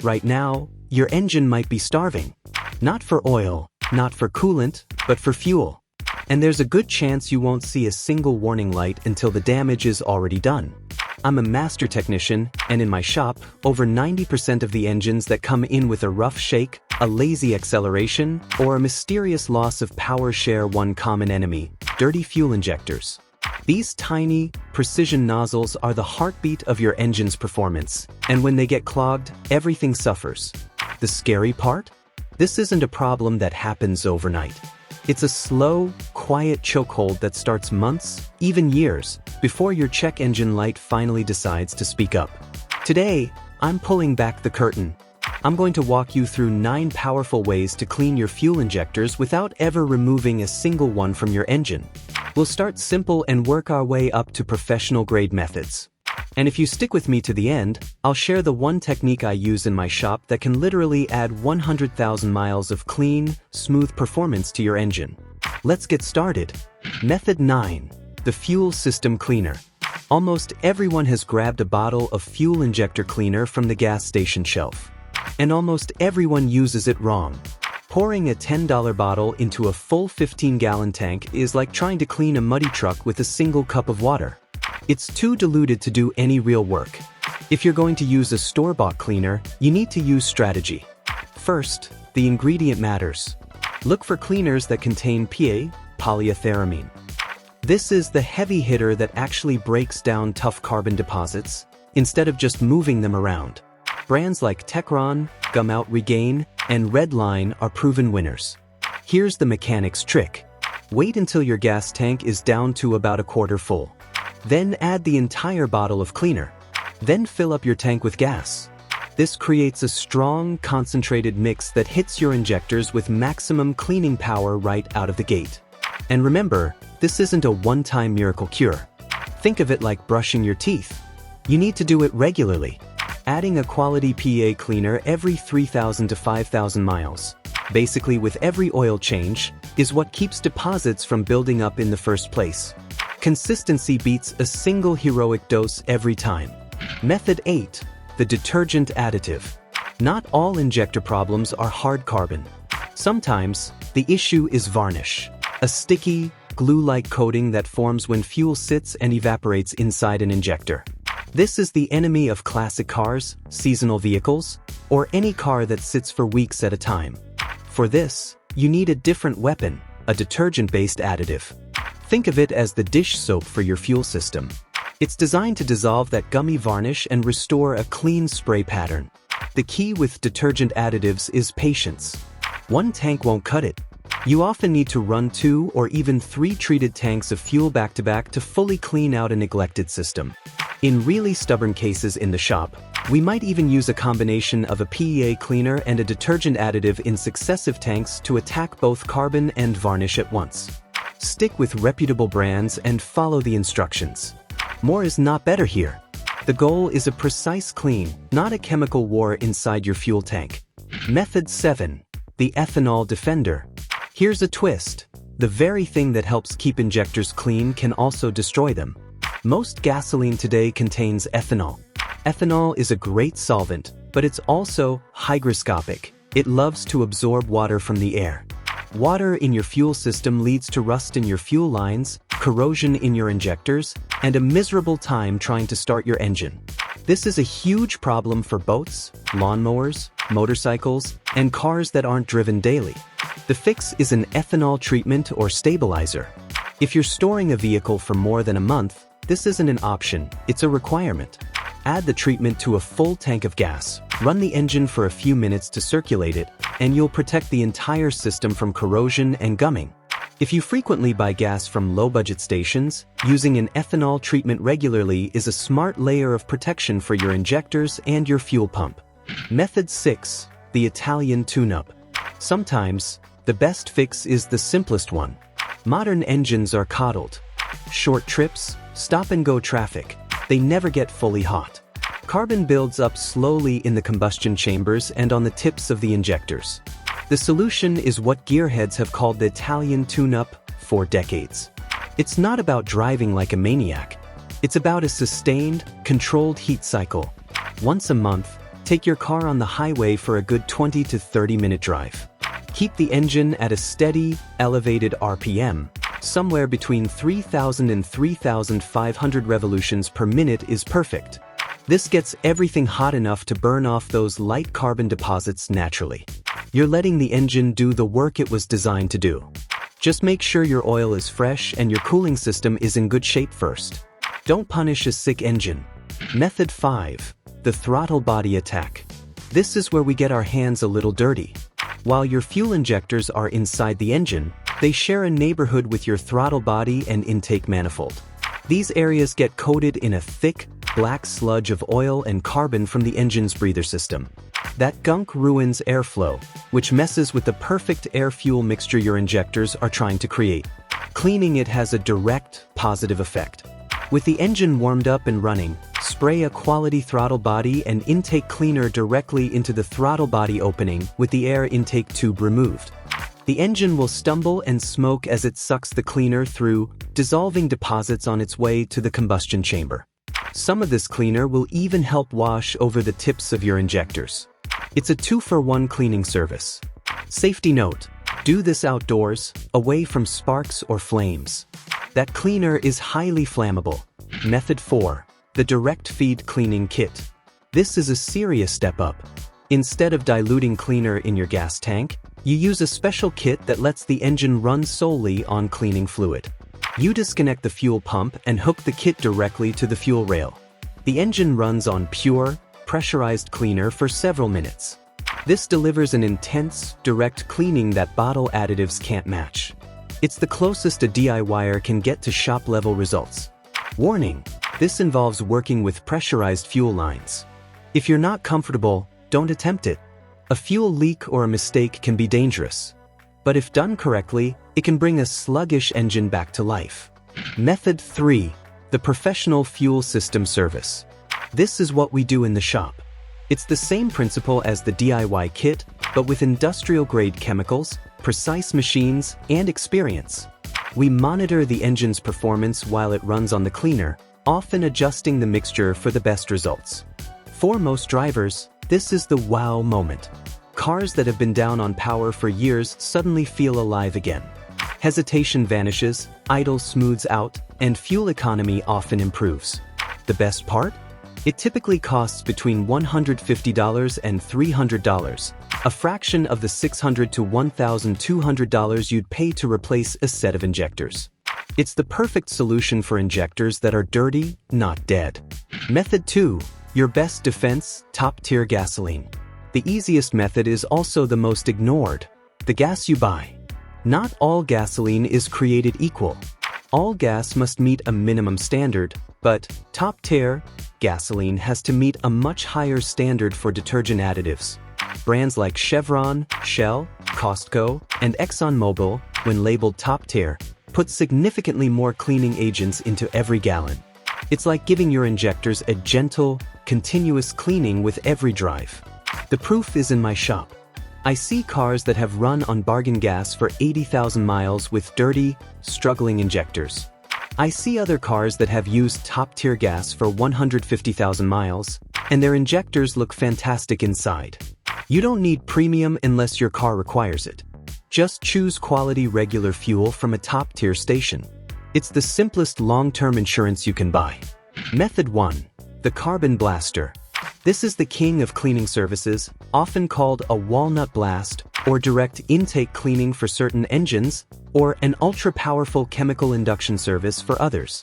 Right now, your engine might be starving. Not for oil, not for coolant, but for fuel. And there's a good chance you won't see a single warning light until the damage is already done. I'm a master technician, and in my shop, over 90% of the engines that come in with a rough shake, a lazy acceleration, or a mysterious loss of power share one common enemy: dirty fuel injectors. These tiny, precision nozzles are the heartbeat of your engine's performance, and when they get clogged, everything suffers. The scary part? This isn't a problem that happens overnight. It's a slow, quiet chokehold that starts months, even years, before your check engine light finally decides to speak up. Today, I'm pulling back the curtain. I'm going to walk you through 9 powerful ways to clean your fuel injectors without ever removing a single one from your engine. We'll start simple and work our way up to professional-grade methods. And if you stick with me to the end, I'll share the one technique I use in my shop that can literally add 100,000 miles of clean, smooth performance to your engine. Let's get started. Method 9. The fuel system cleaner. Almost everyone has grabbed a bottle of fuel injector cleaner from the gas station shelf. And almost everyone uses it wrong. Pouring a $10 bottle into a full 15-gallon tank is like trying to clean a muddy truck with a single cup of water. It's too diluted to do any real work. If you're going to use a store-bought cleaner, you need to use strategy. First, the ingredient matters. Look for cleaners that contain PA, polyethylamine. This is the heavy hitter that actually breaks down tough carbon deposits, instead of just moving them around. Brands like Techron, Gumout Regain, and Redline are proven winners. Here's the mechanic's trick. Wait until your gas tank is down to about a quarter full. Then add the entire bottle of cleaner. Then fill up your tank with gas. This creates a strong, concentrated mix that hits your injectors with maximum cleaning power right out of the gate. And remember, this isn't a one-time miracle cure. Think of it like brushing your teeth. You need to do it regularly. Adding a quality PA cleaner every 3,000 to 5,000 miles, basically with every oil change, is what keeps deposits from building up in the first place. Consistency beats a single heroic dose every time. Method 8. The detergent additive. Not all injector problems are hard carbon. Sometimes, the issue is varnish, a sticky, glue-like coating that forms when fuel sits and evaporates inside an injector. This is the enemy of classic cars, seasonal vehicles, or any car that sits for weeks at a time. For this, you need a different weapon, a detergent-based additive. Think of it as the dish soap for your fuel system. It's designed to dissolve that gummy varnish and restore a clean spray pattern. The key with detergent additives is patience. One tank won't cut it. You often need to run 2 or even 3 treated tanks of fuel back-to-back to fully clean out a neglected system. In really stubborn cases in the shop, we might even use a combination of a PEA cleaner and a detergent additive in successive tanks to attack both carbon and varnish at once. Stick with reputable brands and follow the instructions. More is not better here. The goal is a precise clean, not a chemical war inside your fuel tank. Method 7. The ethanol defender. Here's a twist. The very thing that helps keep injectors clean can also destroy them. Most gasoline today contains ethanol. Ethanol is a great solvent, but it's also hygroscopic. It loves to absorb water from the air. Water in your fuel system leads to rust in your fuel lines, corrosion in your injectors, and a miserable time trying to start your engine. This is a huge problem for boats, lawnmowers, motorcycles, and cars that aren't driven daily. The fix is an ethanol treatment or stabilizer. If you're storing a vehicle for more than a month, this isn't an option, it's a requirement. Add the treatment to a full tank of gas, run the engine for a few minutes to circulate it, and you'll protect the entire system from corrosion and gumming. If you frequently buy gas from low-budget stations, using an ethanol treatment regularly is a smart layer of protection for your injectors and your fuel pump. Method 6. The Italian tune-up. Sometimes, the best fix is the simplest one. Modern engines are coddled. Short trips, stop-and-go traffic, they never get fully hot. Carbon builds up slowly in the combustion chambers and on the tips of the injectors. The solution is what gearheads have called the Italian tune-up for decades. It's not about driving like a maniac. It's about a sustained, controlled heat cycle. Once a month, Take your car on the highway for a good 20 to 30 minute drive. Keep the engine at a steady, elevated RPM. Somewhere between 3,000 and 3,500 revolutions per minute is perfect. This gets everything hot enough to burn off those light carbon deposits naturally. You're letting the engine do the work it was designed to do. Just make sure your oil is fresh and your cooling system is in good shape first. Don't punish a sick engine. Method 5. The throttle body attack. This is where we get our hands a little dirty. While your fuel injectors are inside the engine, they share a neighborhood with your throttle body and intake manifold. These areas get coated in a thick, black sludge of oil and carbon from the engine's breather system. That gunk ruins airflow, which messes with the perfect air-fuel mixture your injectors are trying to create. Cleaning it has a direct, positive effect. With the engine warmed up and running, spray a quality throttle body and intake cleaner directly into the throttle body opening with the air intake tube removed. The engine will stumble and smoke as it sucks the cleaner through, dissolving deposits on its way to the combustion chamber. Some of this cleaner will even help wash over the tips of your injectors. It's a 2-for-1 cleaning service. Safety note: do this outdoors, away from sparks or flames. That cleaner is highly flammable. Method 4. The direct feed cleaning kit. This is a serious step up. Instead of diluting cleaner in your gas tank, you use a special kit that lets the engine run solely on cleaning fluid. You disconnect the fuel pump and hook the kit directly to the fuel rail. The engine runs on pure, pressurized cleaner for several minutes. This delivers an intense, direct cleaning that bottle additives can't match. It's the closest a DIYer can get to shop-level results. Warning: this involves working with pressurized fuel lines. If you're not comfortable, don't attempt it. A fuel leak or a mistake can be dangerous. But if done correctly, it can bring a sluggish engine back to life. Method 3. The professional fuel system service. This is what we do in the shop. It's the same principle as the DIY kit, but with industrial-grade chemicals, precise machines, and experience. We monitor the engine's performance while it runs on the cleaner, often adjusting the mixture for the best results. For most drivers, this is the wow moment. Cars that have been down on power for years suddenly feel alive again. Hesitation vanishes, idle smooths out, and fuel economy often improves. The best part? It typically costs between $150 and $300, a fraction of the $600 to $1,200 you'd pay to replace a set of injectors. It's the perfect solution for injectors that are dirty, not dead. Method 2. Your best defense: top-tier gasoline. The easiest method is also the most ignored: the gas you buy. Not all gasoline is created equal. All gas must meet a minimum standard, but top-tier gasoline has to meet a much higher standard for detergent additives. Brands like Chevron, Shell, Costco, and ExxonMobil, when labeled top-tier, put significantly more cleaning agents into every gallon. It's like giving your injectors a gentle, continuous cleaning with every drive. The proof is in my shop. I see cars that have run on bargain gas for 80,000 miles with dirty, struggling injectors. I see other cars that have used top-tier gas for 150,000 miles, and their injectors look fantastic inside. You don't need premium unless your car requires it. Just choose quality regular fuel from a top-tier station. It's the simplest long-term insurance you can buy. Method 1. The carbon blaster. This is the king of cleaning services, often called a walnut blast, or direct intake cleaning for certain engines, or an ultra-powerful chemical induction service for others.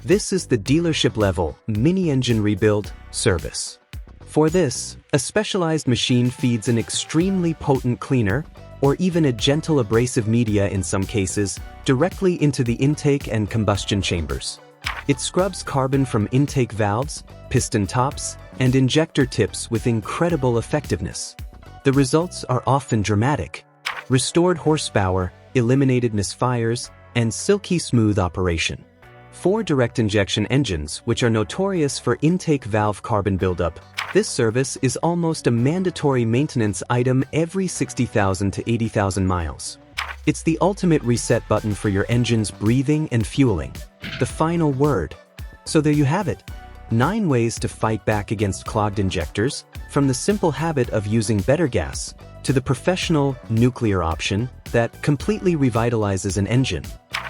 This is the dealership-level, mini-engine rebuild service. For this, a specialized machine feeds an extremely potent cleaner, or even a gentle abrasive media in some cases, directly into the intake and combustion chambers. It scrubs carbon from intake valves, piston tops, and injector tips with incredible effectiveness. The results are often dramatic: restored horsepower, eliminated misfires, and silky smooth operation. For direct injection engines, which are notorious for intake valve carbon buildup, this service is almost a mandatory maintenance item every 60,000 to 80,000 miles. It's the ultimate reset button for your engine's breathing and fueling. The final word. So there you have it. 9 ways to fight back against clogged injectors, From the simple habit of using better gas, to the professional, nuclear option that completely revitalizes an engine.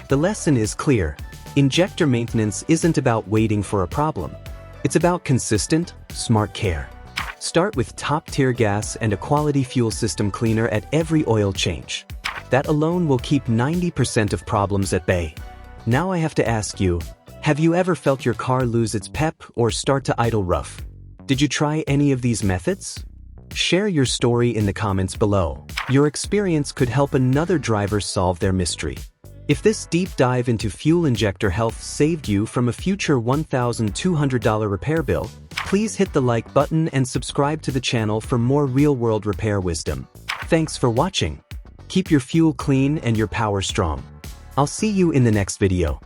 The lesson is clear. Injector maintenance isn't about waiting for a problem. It's about consistent, smart care. Start with top-tier gas and a quality fuel system cleaner at every oil change. That alone will keep 90% of problems at bay. Now I have to ask you, have you ever felt your car lose its pep or start to idle rough? Did you try any of these methods? Share your story in the comments below. Your experience could help another driver solve their mystery. If this deep dive into fuel injector health saved you from a future $1,200 repair bill, please hit the like button and subscribe to the channel for more real-world repair wisdom. Thanks for watching. Keep your fuel clean and your power strong. I'll see you in the next video.